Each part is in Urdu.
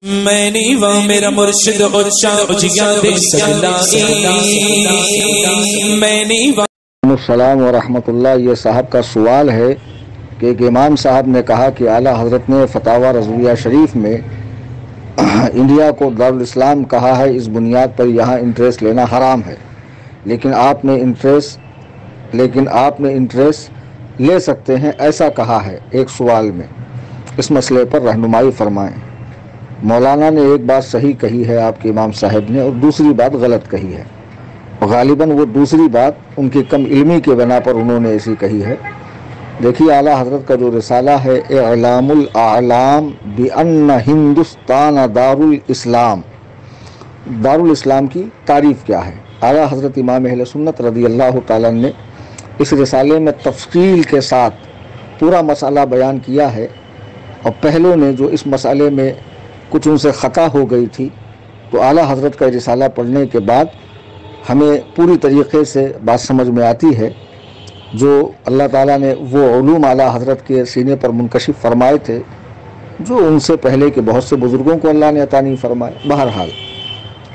میں نہیں وہ میرا مرشد اور شاہ دے سکلائی میں نہیں وہ السلام ورحمۃ اللہ۔ یہ صاحب کا سوال ہے کہ ایک امام صاحب نے کہا کہ اعلیٰ حضرت نے فتاوی رضویہ شریف میں انڈیا کو دارالاسلام کہا ہے، اس بنیاد پر یہاں انٹریسٹ لینا حرام ہے، لیکن آپ نے انٹریسٹ لے سکتے ہیں ایسا کہا ہے۔ ایک سوال میں اس مسئلے پر رہنمائی فرمائیں۔ مولانا نے ایک بات صحیح کہی ہے آپ کے امام صاحب نے، اور دوسری بات غلط کہی ہے، غالباً وہ دوسری بات ان کی کم علمی کے بنا پر انہوں نے ایسی کہی ہے۔ دیکھیے اعلیٰ حضرت کا جو رسالہ ہے اعلام الاعلام بان ہندوستان دارالاسلام کی تعریف کیا ہے، اعلیٰ حضرت امام اہل سنت رضی اللہ تعالیٰ نے اس رسالے میں تفصیل کے ساتھ پورا مسئلہ بیان کیا ہے، اور پہلوں نے جو اس مسئلے میں کچھ ان سے خطا ہو گئی تھی، تو اعلیٰ حضرت کا رسالہ پڑھنے کے بعد ہمیں پوری طریقے سے بات سمجھ میں آتی ہے۔ جو اللہ تعالیٰ نے وہ علوم اعلیٰ حضرت کے سینے پر منکشف فرمائے تھے جو ان سے پہلے کے بہت سے بزرگوں کو اللہ نے عطا نہیں فرمائے۔ بہرحال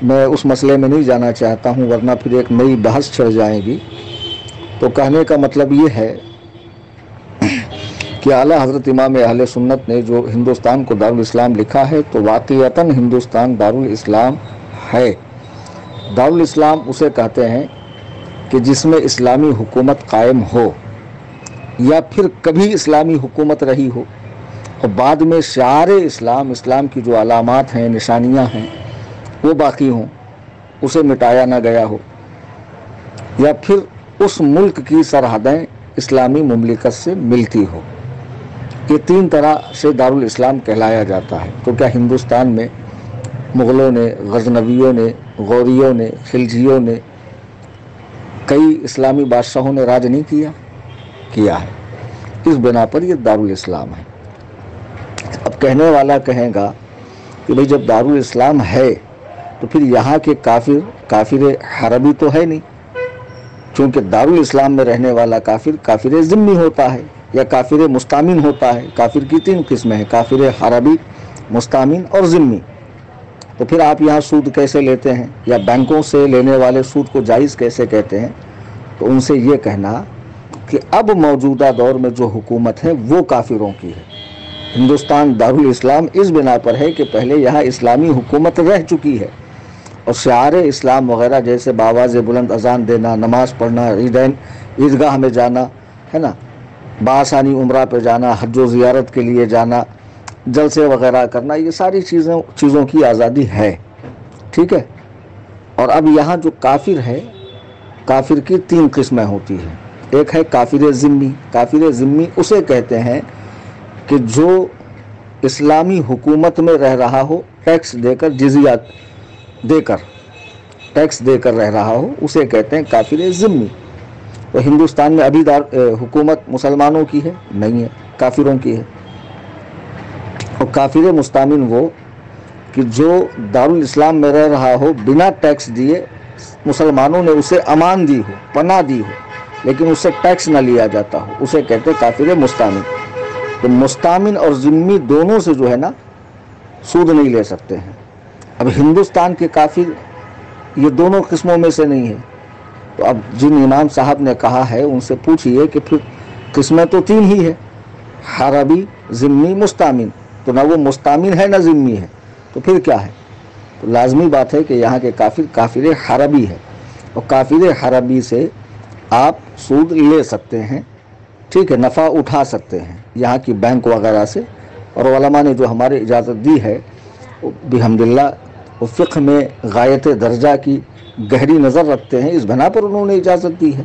میں اس مسئلے میں نہیں جانا چاہتا ہوں، ورنہ پھر ایک نئی بحث چھڑ جائے گی۔ تو کہنے کا مطلب یہ ہے کہ اعلیٰ حضرت امام اہل سنت نے جو ہندوستان کو دارالاسلام لکھا ہے تو واقعتاً ہندوستان دارالاسلام ہے۔ دارالاسلام اسے کہتے ہیں کہ جس میں اسلامی حکومت قائم ہو، یا پھر کبھی اسلامی حکومت رہی ہو اور بعد میں شعار اسلام کی جو علامات ہیں، نشانیاں ہیں، وہ باقی ہوں، اسے مٹایا نہ گیا ہو، یا پھر اس ملک کی سرحدیں اسلامی مملکت سے ملتی ہو۔ یہ تین طرح سے دارالاسلام کہلایا جاتا ہے۔ تو کیا ہندوستان میں مغلوں نے، غزنویوں نے، غوریوں نے، خلجیوں نے، کئی اسلامی بادشاہوں نے راج نہیں کیا ہے؟ اس بنا پر یہ دارالاسلام ہے۔ اب کہنے والا کہے گا کہ بھئی جب دارالاسلام ہے تو پھر یہاں کے کافر حربی تو ہے نہیں، چونکہ دارالاسلام میں رہنے والا کافر ذمی ہوتا ہے یا کافر مستامن ہوتا ہے۔ کافر کی تین قسمیں ہیں، کافر حربی، مستامن اور ذمی۔ تو پھر آپ یہاں سود کیسے لیتے ہیں، یا بینکوں سے لینے والے سود کو جائز کیسے کہتے ہیں؟ تو ان سے یہ کہنا کہ اب موجودہ دور میں جو حکومت ہے وہ کافروں کی ہے۔ ہندوستان دارالاسلام اس بنا پر ہے کہ پہلے یہاں اسلامی حکومت رہ چکی ہے، اور شعار اسلام وغیرہ جیسے بآواز بلند اذان دینا، نماز پڑھنا، عیدگاہ میں جانا ہے نا، بآسانی عمرہ پہ جانا، حج و زیارت کے لیے جانا، جلسے وغیرہ کرنا، یہ ساری چیزوں کی آزادی ہے، ٹھیک ہے۔ اور اب یہاں جو کافر ہے، کافر کی تین قسمیں ہوتی ہیں۔ ایک ہے کافر ذمی۔ کافر ذمی اسے کہتے ہیں کہ جو اسلامی حکومت میں رہ رہا ہو، ٹیکس دے کر، جزیہ دے کر، ٹیکس دے کر رہ رہا ہو، اسے کہتے ہیں کافر ذمی۔ تو ہندوستان میں ابھی حکومت مسلمانوں کی ہے نہیں ہے، کافروں کی ہے۔ اور کافر مستامن وہ کہ جو دارالاسلام میں رہ رہا ہو، بنا ٹیکس دیے مسلمانوں نے اسے امان دی ہو، پناہ دی ہو، لیکن اس سے ٹیکس نہ لیا جاتا ہو، اسے کہتے ہیں کافر مستامن۔ تو مستامن اور ذمی دونوں سے جو ہے نا سود نہیں لے سکتے ہیں۔ اب ہندوستان کے کافر یہ دونوں قسموں میں سے نہیں ہے۔ تو اب جن امام صاحب نے کہا ہے ان سے پوچھئے کہ پھر قسمیں تو تین ہی ہے، حربی، ذمی، مستامن، تو نہ وہ مستامن ہے نہ ذمی ہے، تو پھر کیا ہے؟ تو لازمی بات ہے کہ یہاں کے کافر حربی ہے، اور کافر حربی سے آپ سود لے سکتے ہیں، ٹھیک ہے، نفع اٹھا سکتے ہیں یہاں کی بینک وغیرہ سے۔ اور علماء نے جو ہمارے اجازت دی ہے بحمداللہ، وہ فقہ میں غایت درجہ کی گہری نظر رکھتے ہیں، اس بنا پر انہوں نے اجازت دی ہے۔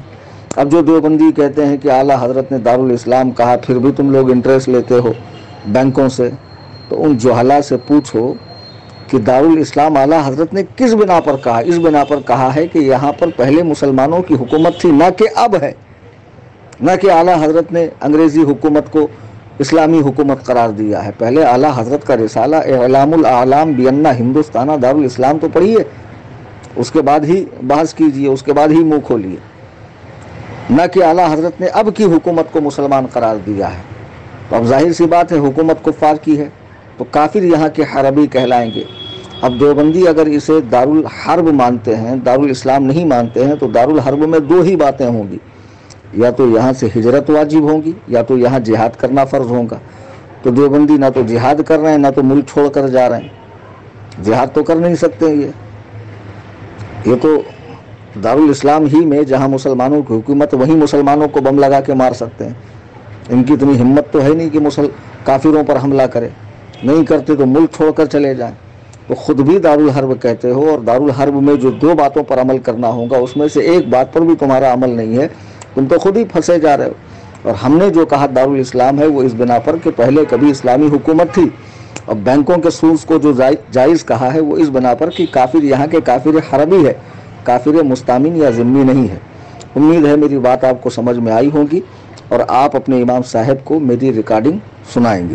اب جو دیوبندی کہتے ہیں کہ اعلیٰ حضرت نے دارالاسلام کہا پھر بھی تم لوگ انٹریسٹ لیتے ہو بینکوں سے، تو ان جہلاء سے پوچھو کہ دارالاسلام اعلیٰ حضرت نے کس بنا پر کہا؟ اس بنا پر کہا ہے کہ یہاں پر پہلے مسلمانوں کی حکومت تھی، نہ کہ اب ہے، نہ کہ اعلیٰ حضرت نے انگریزی حکومت کو اسلامی حکومت قرار دیا ہے۔ پہلے اعلیٰ حضرت کا رسالہ اعلام الاعلام بان ہندوستان دارالاسلام تو پڑھیے، اس کے بعد ہی بحث کیجئے، اس کے بعد ہی منہ کھولیے، نہ کہ اعلیٰ حضرت نے اب کی حکومت کو مسلمان قرار دیا ہے۔ تو اب ظاہر سی بات ہے حکومت کفار کی ہے، تو کافر یہاں کے حربی کہلائیں گے۔ اب دیوبندی اگر اسے دارالحرب مانتے ہیں، دارالاسلام نہیں مانتے ہیں، تو دارالحرب میں دو ہی باتیں ہوں گی، یا تو یہاں سے ہجرت واجب ہوگی یا تو یہاں جہاد کرنا فرض ہوگا۔ تو دیوبندی نہ تو جہاد کر رہے ہیں نہ تو ملک چھوڑ کر جا رہے ہیں، جہاد تو کر نہیں سکتے ہیں۔ یہ تو دارالاسلام ہی میں جہاں مسلمانوں کی حکومت، وہیں مسلمانوں کو بم لگا کے مار سکتے ہیں۔ ان کی اتنی ہمت تو ہے نہیں کہ کافروں پر حملہ کرے، نہیں کرتے تو ملک چھوڑ کر چلے جائیں۔ تو خود بھی دارالحرب کہتے ہو، اور دارالحرب میں جو دو باتوں پر عمل کرنا ہوگا اس میں سے ایک بات پر بھی تمہارا عمل نہیں ہے، تم تو خود ہی پھنسے جا رہے ہو۔ اور ہم نے جو کہا دارالاسلام ہے وہ اس بنا پر کہ پہلے کبھی اسلامی حکومت تھی، اور بینکوں کے سود کو جو جائز کہا ہے وہ اس بنا پر کہ کافر یہاں کے کافر حربی ہے، کافر مستامن یا ذمہ نہیں ہے۔ امید ہے میری بات آپ کو سمجھ میں آئی ہوگی اور آپ اپنے امام صاحب کو میری ریکارڈنگ سنائیں گے۔